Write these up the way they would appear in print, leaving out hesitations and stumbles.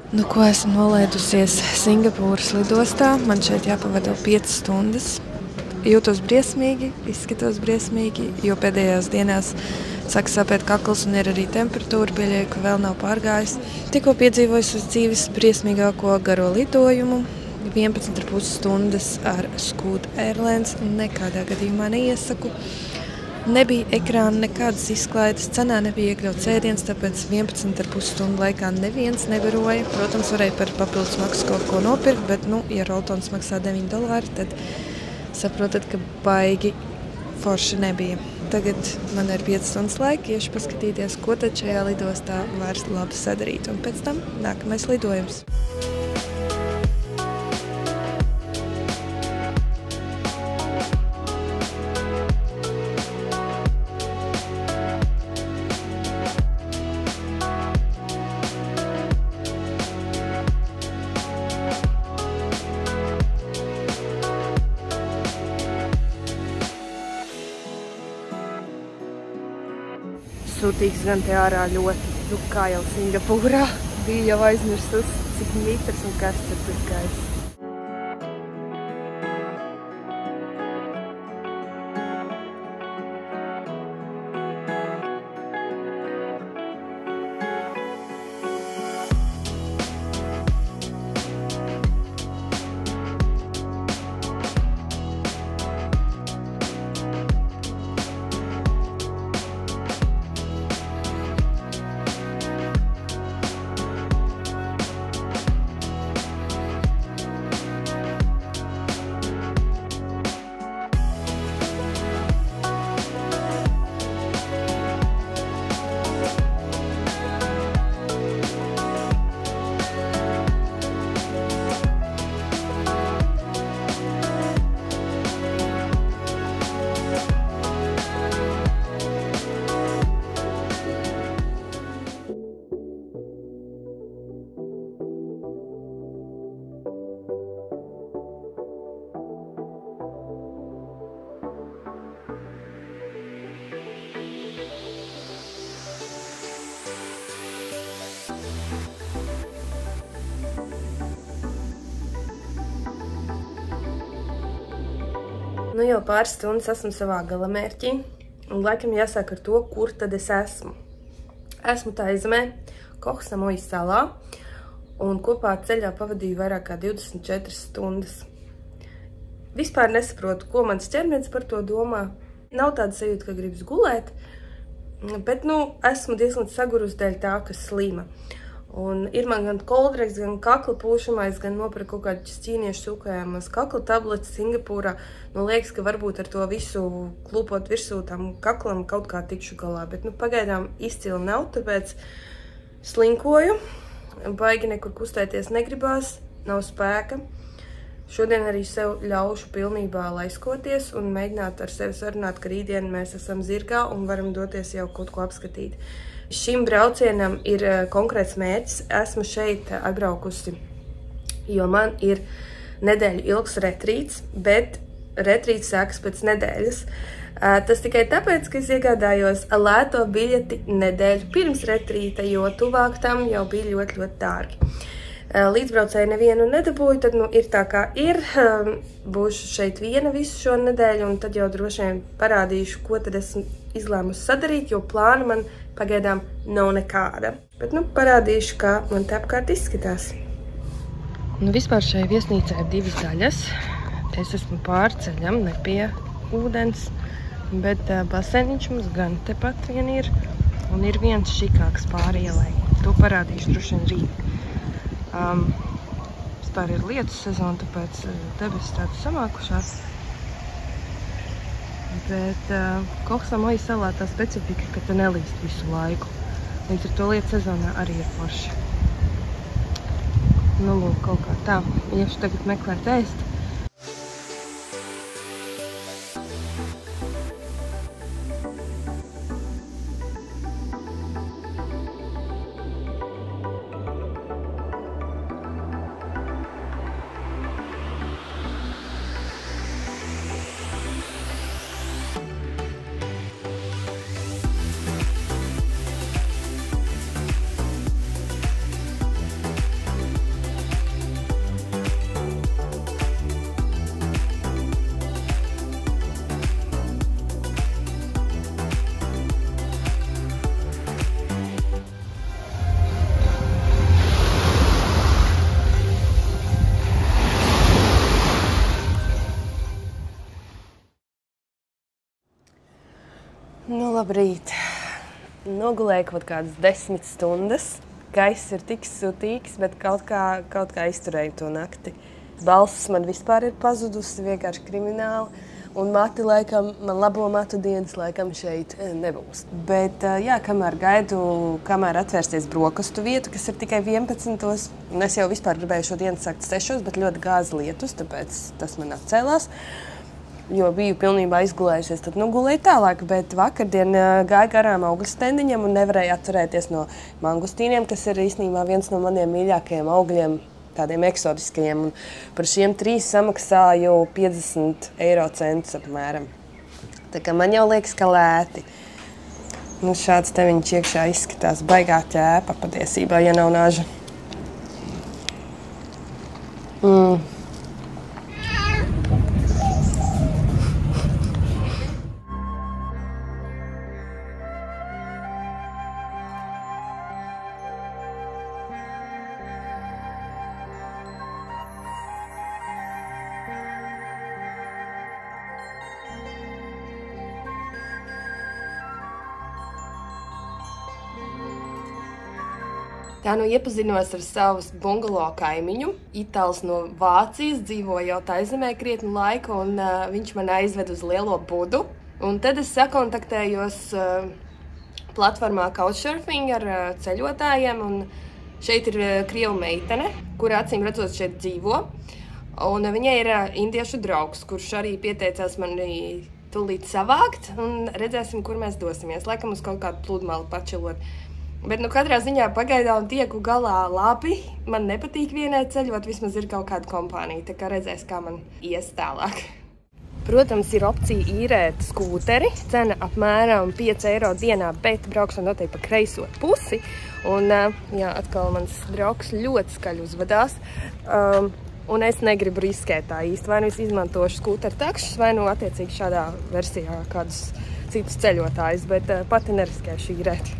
Nu, ko esmu nolaidusies Singapūras lidostā. Man šeit jāpavada 5 stundas. Jūtos briesmīgi, izskatos briesmīgi, jo pēdējās dienās saka sāpēt kakls un ir arī temperatūra, pieļauju, ka vēl nav pārgājis. Tikko piedzīvojis uz dzīves briesmīgāko garo lidojumu. 11,5 stundas ar Scoot Airlines. Nekādā gadījumā neiesaku. Nebija ekrāna, nekādas izklaides, cenā nebija iekļauts ēdiens, tāpēc 11,5 stundu laikā neviens nebaroja. Protams, varēja par papildus maksu kaut ko nopirkt, bet, ja roltons maksā $9, tad saprotat, ka baigi forši nebija. Tagad man ir 5 stundas laika, iešu paskatīties, ko tad šajā lidostā var labi sadarīt, un pēc tam nākamais lidojums. Sūtīgs gan te ārā ļoti, kā jau Singapūrā. Bija jau aizmirsus, cik mitrs un karsts tur gaisa. Nu jau pāris stundas esmu savā galamērķī, un laikam jāsāk ar to, kur tad es esmu. Esmu Taizemē, Koh Samui salā, un kopā ceļā pavadīju vairāk kā 24 stundas. Vispār nesaprotu, ko mans ķermenis par to domā. Nav tāda sajūta, ka gribas gulēt, bet, esmu diezgan sagurus dēļ tā, ka slima. Un ir man gan koldreks, gan kakla pūšamais, gan nopirku kaut kādus ķīniešu sūkājāmas kakla tabletes Singapūrā. Liekas, ka varbūt ar to visu klūpot virsū tam kaklam kaut kā tikšu galā, bet pagaidām izcili nav, tāpēc slinkoju. Baigi nekur kustēties negribās, nav spēka. Šodien arī sev ļaušu pilnībā laiskoties un mēģināt ar sevi sarunāt, ka rītdien mēs esam zirgā un varam doties jau kaut ko apskatīt. Šim braucienam ir konkrēts mērķis. Esmu šeit atbraukusi, jo man ir nedēļu ilgs retrīts, bet retrīts sākas pēc nedēļas. Tas tikai tāpēc, ka es iegādājos lēto biļeti nedēļu pirms retrīta, jo tuvāk tam jau bija ļoti, ļoti dārgi. Līdzbraucēji nevienu nedabūju, tad ir tā kā ir. Būšu šeit viena visu šo nedēļu, un tad jau droši vien parādīšu, ko tad esmu izlēmusi sadarīt, jo plāna man pagaidām nav nekāda. Bet parādīšu, kā man te apkārt izskatās. Vispār šai viesnīcai ir 2 daļas. Es esmu pārceļam, ne pie ūdens, bet basēniņš mums gan tepat vien ir. Un ir viens šikāks pāri ielai. To parādīšu droši vien rīt. Vispār ir lietus sezona, tāpēc debesis tādu samākušās. Bet Koh Samui salā tā specifika, ka te nelīst visu laiku. Līdz ar to lietu sezonā arī ir forši. Lūk, kaut kā tā. Iešu tagad meklēt ēst. Nu, labrīt. Nogulēju kaut kādas 10 stundas. Gaiss ir tik sutīgs, bet kaut kā izturēju to nakti. Balss man vispār ir pazudusi, vienkārši krimināli. Un mati, laikam, man labo matu dienas laikam šeit nebūs. Bet, jā, kamēr gaidu, kamēr atvērsies brokastu vietu, kas ir tikai 11. Un es jau vispār gribēju šo dienu sākt 6, bet ļoti gāza lietus, tāpēc tas man atcēlās. Jo biju pilnībā izgulējusies, tad gulēju tālāk, bet vakardien gāju garām augļu stendiņam un nevarēju atturēties no mangustīniem, kas ir īstenībā viens no maniem mīļākajiem augļiem, tādiem eksotiskajiem. Un par šiem 3 samaksāju 50 eiro centus apmēram. Tā kā man jau liekas, ka lēti. Nu, šāds te viņš iekšā izskatās baigā ķēpa patiesībā, ja nav naža. Tā nu iepazinos ar savus bungalo kaimiņu. Itāls no Vācijas, dzīvo jau Taizemē krietnu laiku, un viņš man aizved uz Lielo Budu. Un tad es sakontaktējos platformā Couchsurfing ar ceļotājiem, un šeit ir krievu meitene, kura acīm redzot šeit dzīvo. Un viņai ir indiešu draugs, kurš arī pieteicās mani tūlīt savākt, un redzēsim, kur mēs dosimies. Laikam uz kaut kādu pludmali pačilot. Bet katrā ziņā pagaidām tieku galā labi. Man nepatīk vienai ceļot, vismaz ir kaut kāda kompānija, tā kā redzēs, kā man ies tālāk. Protams, ir opcija īrēt skūteri. Cena apmēram 5 eiro dienā, bet braukšana noteikti pa kreiso pusi. Un, jā, atkal mans draugs ļoti skaļi uzvedās. Un es negribu riskēt tā īsti. Vai nu es izmantošu skūteru takšus, vai nu attiecīgi šādā versijā kādus citus ceļotājus, bet pati neriskēšu īrēt.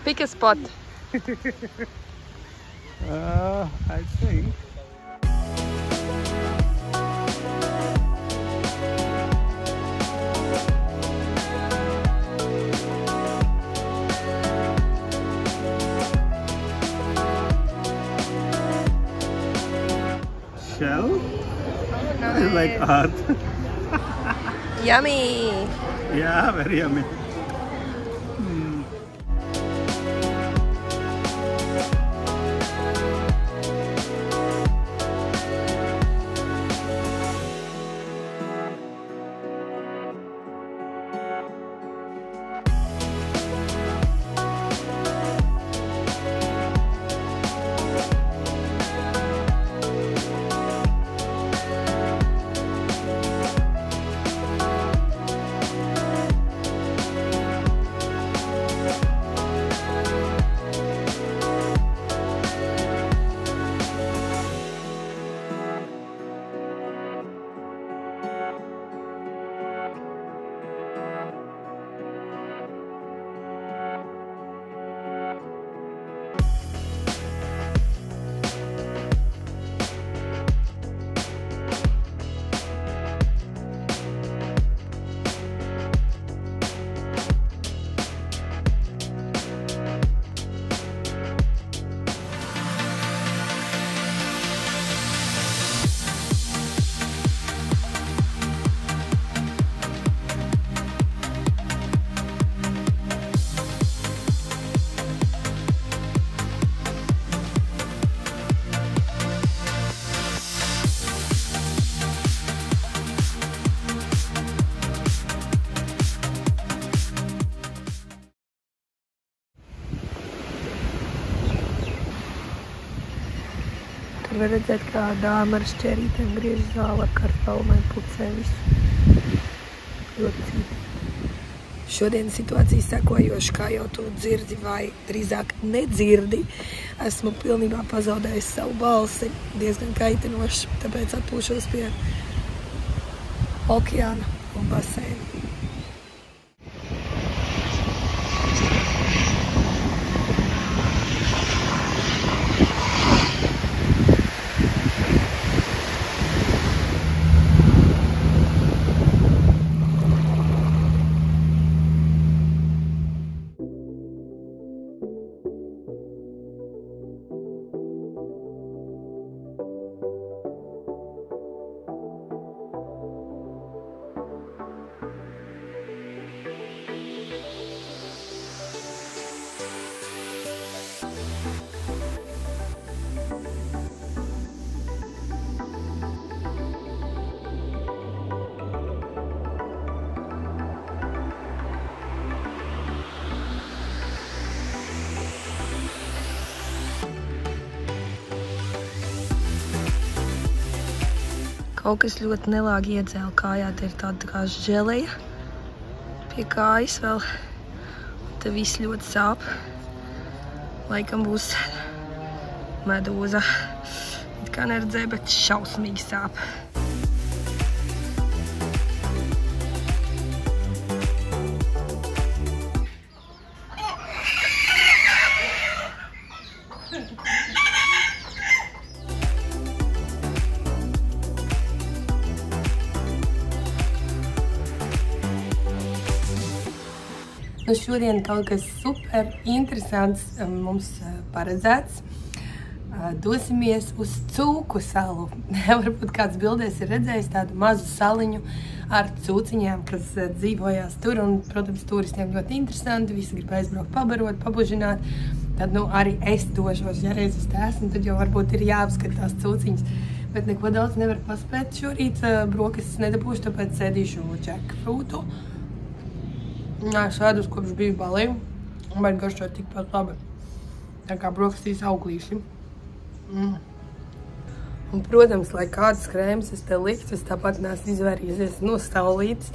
Pick a spot. I think. Shell? Oh, nice. It's like art. Yummy! Yeah, very yummy. Tur var redzēt, kā dāma ar šķērītēm griež zāli ar kartpaumēm, pucē visu. Ļoti cīti. Šodien situācija sekojoša, kā jau tu dzirdi vai drīzāk nedzirdi. Esmu pilnībā pazaudējis savu balsi, diezgan kaitinoši, tāpēc atpūšos pie okeāna un baseina. Kaut kas ļoti nelāgi iedzēla kājā, te ir tāda kā želeja pie kājas vēl. Te viss ļoti sāp. Laikam būs medūza. It kā neredzēju, bet šausmīgi sāp. Nu, šodien kaut kas super interesants mums paredzēts. Dosimies uz Cūku salu. Varbūt kāds bildēs ir redzējis tādu mazu saliņu ar cūciņām, kas dzīvojās tur. Un, protams, turistiem ļoti interesanti. Visi grib aizbraukt, pabarot, pabužināt. Tad, nu, arī es došos, ja reiz uz tēsmu, tad jau varbūt ir jāapskatās cūciņas. Bet neko daudz nevar paspēt šorīt. Brokastis nedabūšu, tāpēc sēdīšu jackfruitu. Es ēdus kopš biju Balī, bet garšo tikpat labi. Tā kā brokastīs auglīši. Un, protams, lai kāds krēms es te liktu, es tāpat neesmu izvairījusies no saulītes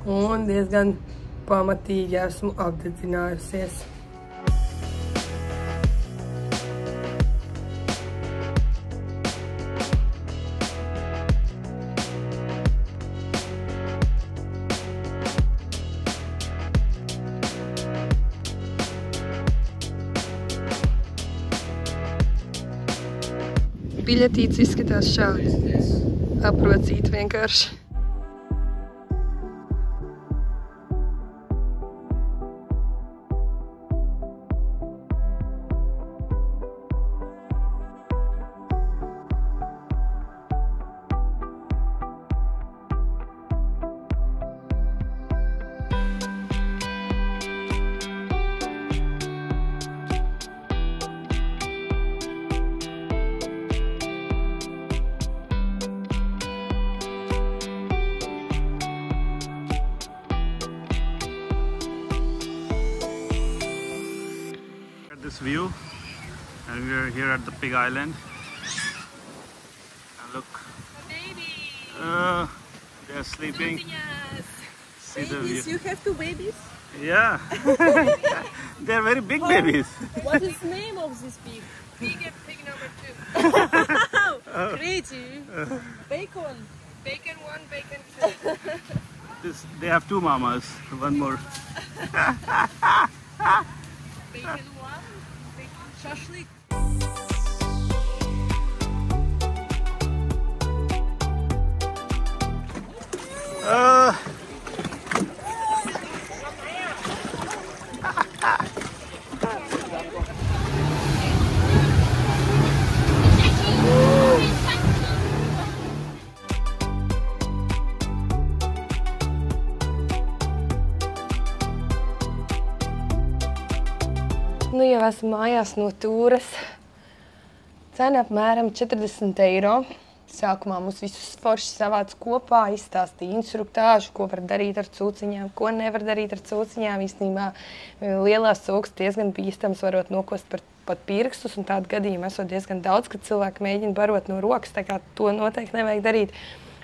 un diezgan pamatīgi esmu apdedzinājusies. Biļetītes izskatās šādi. Aprocīt vienkārši. This view, and we are here at the Pig Island. And look, they are sleeping. See the view. You have two babies? Yeah, they are very big babies. What is the name of this pig? Pig number 2. Crazy. Bacon. Bacon 1, bacon 2. They have two mamas, one more. Bacon 1. Bacon shashlik. Nu, jau esmu mājās no tūres. Cena apmēram 40 eiro. Sākumā mums visus forši savāc kopā, izstāstīja instruktāžu, ko var darīt ar cūciņām, ko nevar darīt ar cūciņām. Īstenībā lielās cūkas diezgan bīstams varot nokost pat pirkstus, un tādu gadījumu esot diezgan daudz, kad cilvēki mēģina barot no rokas, tā kā to noteikti nevajag darīt.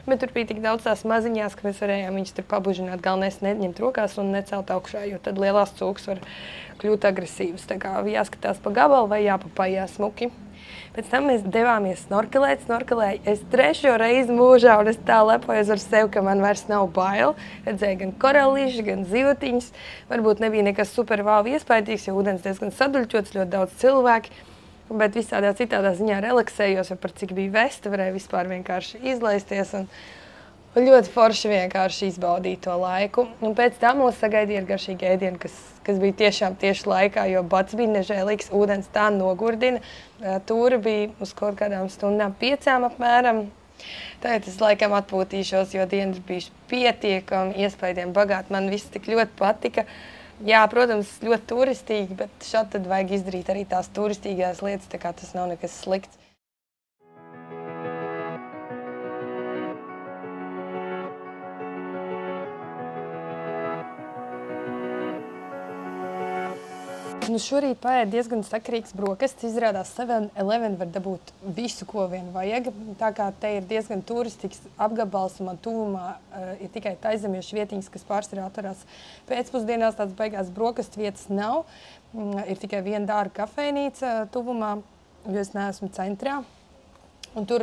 Bet tur bija tik daudz tās maziņās, ka mēs varējām viņus tur pabužināt. Galvenais neņemt rokās un necelt augšā, jo tad lielās cūkas var kļūt agresīvas. Tā kā jāskatās pa gabalu vai jāpapājā smuki. Pēc tam mēs devāmies snorkelēju. Es 3. reizi mūžā, un es tā lepojos ar sevi, ka man vairs nav bail. Redzēju gan koralīši, gan zivatiņas. Varbūt nebija nekas super vau iespaidīgs, jo ūdens diezgan saduļķots, ļoti daudz cilvēki. Bet visādā citādā ziņā relaksējos, jo par cik bija vesta, varēja vispār vienkārši izlaisties un ļoti forši vienkārši izbaudīt to laiku. Un pēc tam mūs sagaidīja ar garšīgu ēdienu, kas bija tiešām tieši laikā, jo bats bija nežēlīgs, ūdens tā nogurdina. Tūra bija uz kaut kādām stundām 5 apmēram. Tagad es laikam atpūtīšos, jo dienas bijuši pietiekami iespaidiem bagāti. Man viss tik ļoti patika. Jā, protams, ļoti turistīgi, bet šādi tad vajag izdarīt arī tās turistīgās lietas, tā kā tas nav nekas slikts. Nu, šorīt paēd diezgan sakarīgs brokastis. Izrādās 7-Eleven var dabūt visu, ko vien vajag. Tā kā te ir diezgan turistisks apgabals un man tuvumā ir tikai taizemiešu vietiņas, kas pārsvarā atverās pēcpusdienās. Tāds beigās brokastu vietas nav. Ir tikai viena dārga kafejnīca tuvumā, jo es neesmu centrā. Un tur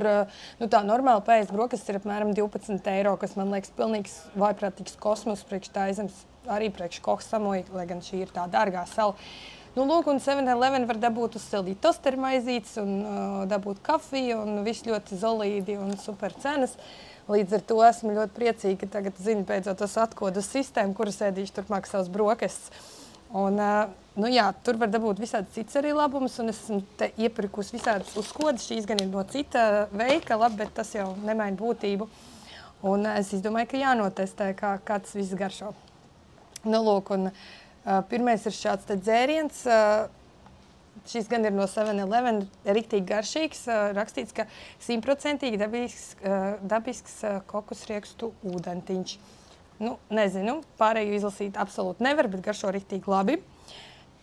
tā normāli paēst brokastis ir apmēram 12 eiro, kas man liekas pilnīgs vaiprātīgs kosmos priekš Taizemes, arī priekš Koh Samui, lai gan šī ir tā dārgā sala. Nu, lūk, un 7-Eleven var dabūt uzsildīt tosteru maizītes un dabūt kafiju un viss ļoti zolīdi un super cenas. Līdz ar to esmu ļoti priecīga, ka tagad zinu beidzot tas atkodu sistēmu, kuras ēdīšu turpmāk savus brokastis. Un, nu jā, tur var dabūt visādi cits arī labumus, un es esmu te iepirkus visādas uzkodas. Šīs gan ir no cita veikala, bet tas jau nemaina būtību. Un es izdomāju, ka jānotestē, kā tas viss garšo. Nu, lūk, un pirmais ir šāds te dzēriens. Šis gan ir no 7-Eleven, riktīgi garšīgs. Rakstīts, ka 100% dabisks kokosriekstu ūdentiņš. Nu, nezinu, pārējo izlasīt absolūti nevar, bet garšo riktīgi labi.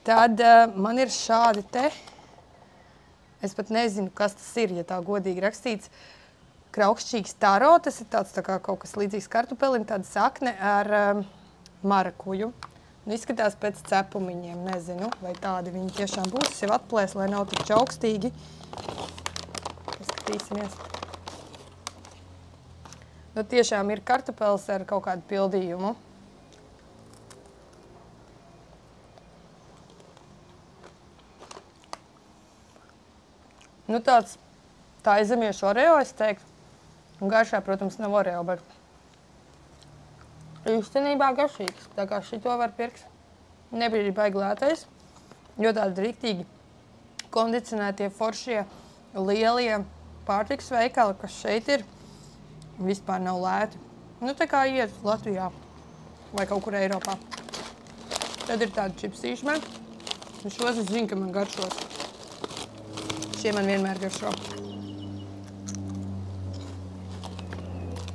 Tad man ir šādi te, es pat nezinu, kas tas ir, ja tā godīgi rakstīts, kraukšķīgs taro. Tas ir tāds tā kā kaut kas līdzīgs kartupelim, tāda sakne ar marakuju. Nu, izskatās pēc cepumiņiem, nezinu, vai tādi viņi tiešām būs. Es jau atplēsu, lai nav tik čaukstīgi. Paskatīsimies. Nu, tiešām ir kartupelis ar kaut kādu pildījumu. Nu, tāds taizemiešu oreo, es teiktu. Un garšā, protams, nav oreo, bet īstenībā garšīgs. Tā kā šito var pirkt. Nebija baigi lētais, jo tādi riktīgi kondicionētie, foršie, lielie pārtikas veikali, kas šeit ir, vispār nav lēti. Nu, tā kā iet Latvijā vai kaut kur Eiropā. Tad ir tādi čipsīši man. Un šos es zinu, ka man garšos. Šie man vienmēr garšo.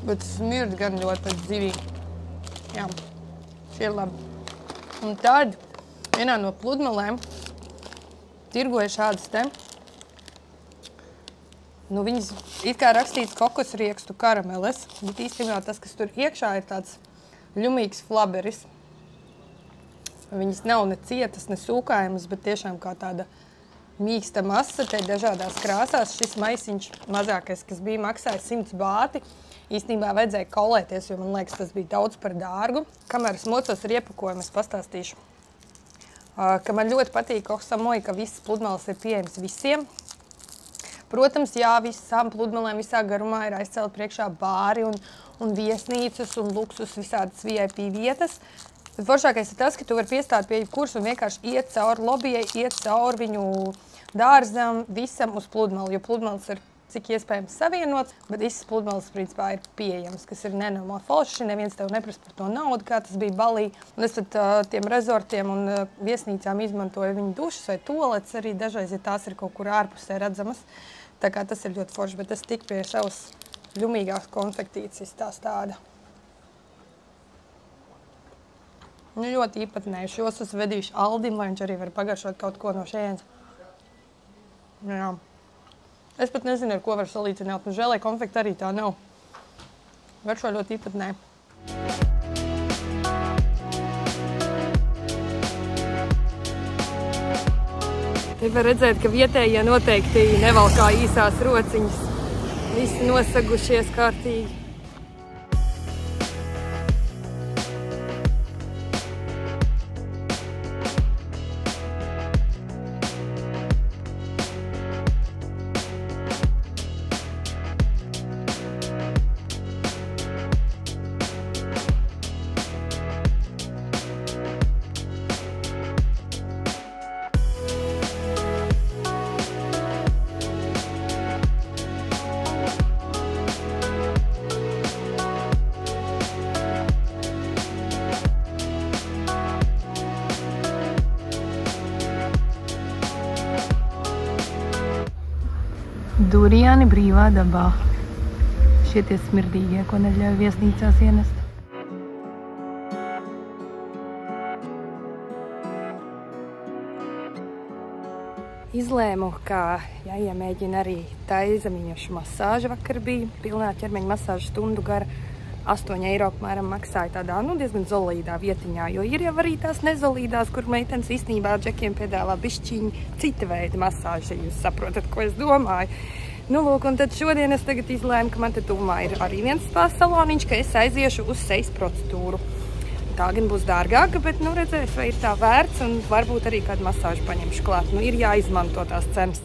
Bet smird gan ļoti pēc zivīm. Jā, šie ir labi. Un tad vienā no pludmalēm tirgoja šādas te. Nu, viņas it kā rakstīts kokosriekstu karameles, bet īstenībā tas, kas tur iekšā, ir tāds ļumīgs flaberis. Viņas nav ne cietas, ne sūkājumas, bet tiešām kā tāda mīksta masa, te dažādās krāsās. Šis maisiņš mazākais, kas bija, maksāja 100 bāti. Īstenībā vajadzēja kaulēties, jo man liekas, tas bija daudz par dārgu. Kamēr es mocos ar iepakojumu, es pastāstīšu, ka man ļoti patīk Koh Samui, ka visas pludmales ir pieejams visiem. Protams, jā, visām pludmalēm visā garumā ir aizcelt priekšā bāri un viesnīcas un luksus visādas VIP vietas. Bet foršākais ir tas, ka tu vari piestāt pie jebkuras un vienkārši iet cauri lobijai, iet cauri viņu dārzam, visam uz pludmali, jo pludmales ir cik iespējams savienots, bet visas pludmales principā ir pieejams, kas ir nenormāli forši, neviens tev neprasa par to naudu, kā tas bija Balī. Un es pat tiem rezortiem un viesnīcām izmantoju viņu dušas vai toaletes arī dažreiz, ja tās ir kaut kur ārpusē redzamas. Tā kā tas ir ļoti forši, bet es tik pie savas ļumīgās konfektīcijas tās tāda. Nu, ļoti īpatnēji. Šos es vedīšu Aldim, lai viņš arī var pagaršot kaut ko no šejienes. Jā. Es pat nezinu, ar ko var salīdzināt. Nu, žēlē konfekta arī tā nav. Garšo ļoti īpatnē. Te var redzēt, ka vietējie noteikti nevalkā īsās rociņas. Visi nosagušies kārtīgi. Duriani brīvā dabā. Šie tie smirdīgie, ko neļauj viesnīcās ienest. Izlēmu, ka jāiemēģina arī taizemiņošu masāža vakar bija. Pilnā ķermeņa masāža stundu gara. 8 eiro apmēram maksāja tādā, diezgan zolīdā vietiņā, jo ir jau arī tās nezolīdās, kur meitenes īstenībā džekiem piedāvā bišķiņi cita veida masāža, ja jūs saprotat, ko es domāju. Lūk, un tad šodien es tagad izlēmu, ka man te tuvumā ir arī viens spās saloniņš, ka es aiziešu uz sejas procedūru. Tā gan būs dārgāka, bet, redzēs, vai ir tā vērts, un varbūt arī kādu masāžu paņemšu klāt. Ir jāizmanto tās cenas.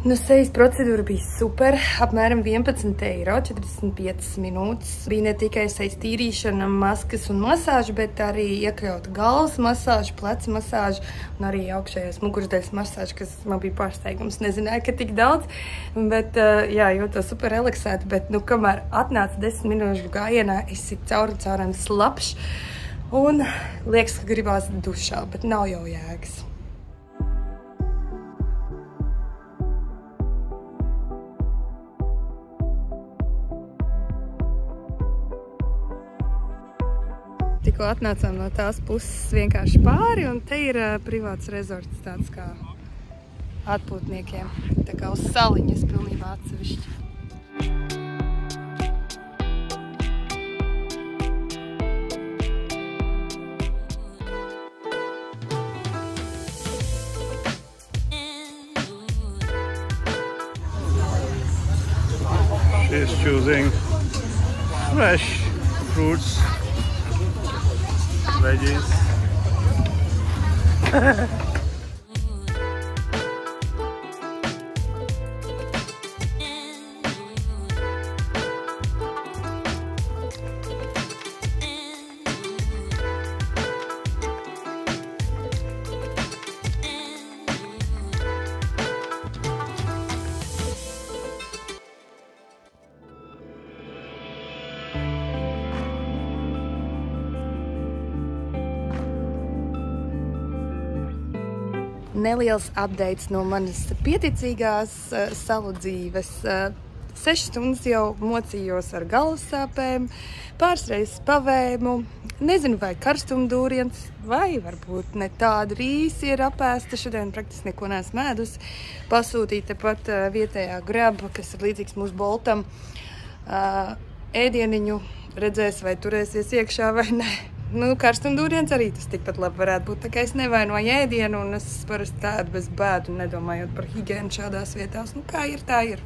Sejas procedūra bija super, apmēram 11 eiro, 45 minūtes. Bija ne tikai sejas tīrīšana, maskas un masāža, bet arī iekļauta galvas masāža, pleca masāža un arī augšējās mugursdaļas masāža, kas man bija pārsteigums. Nezināju, ka tik daudz, bet jā, jūtos super relaksēti, bet kamēr atnāca 10 minūšu gājienā, es ir caurām slapš un liekas, ka gribās dušā, bet nav jau jēgas. Tikko atnācām no tās puses vienkārši pāri, un te ir privāts rezorts tāds kā atpūtniekiem. Tā kā uz saliņas pilnībā atsevišķi. She's choosing fresh fruits. Veggies. Neliels updates no manas pieticīgās salu dzīves. 6 stundas jau mocījos ar galvas sāpēm, pāris reizes pavēmu. Nezinu, vai karstumdūriens, vai varbūt ne tāda rīsi ir apēsta. Šodien praktiski neko neesmu ēdusi. Pasūtīja tepat vietējā graba, kas ir līdzīgs mūsu Boltam. Ēdieniņu redzēs, vai turēsies iekšā vai ne. Karstumdūriens arī tas tikpat labi varētu būt, tā kā es nevainoju ēdienu, un es parasti ēdu bez bēdu, nedomājot par higiēnu šādās vietās. Kā ir, tā ir.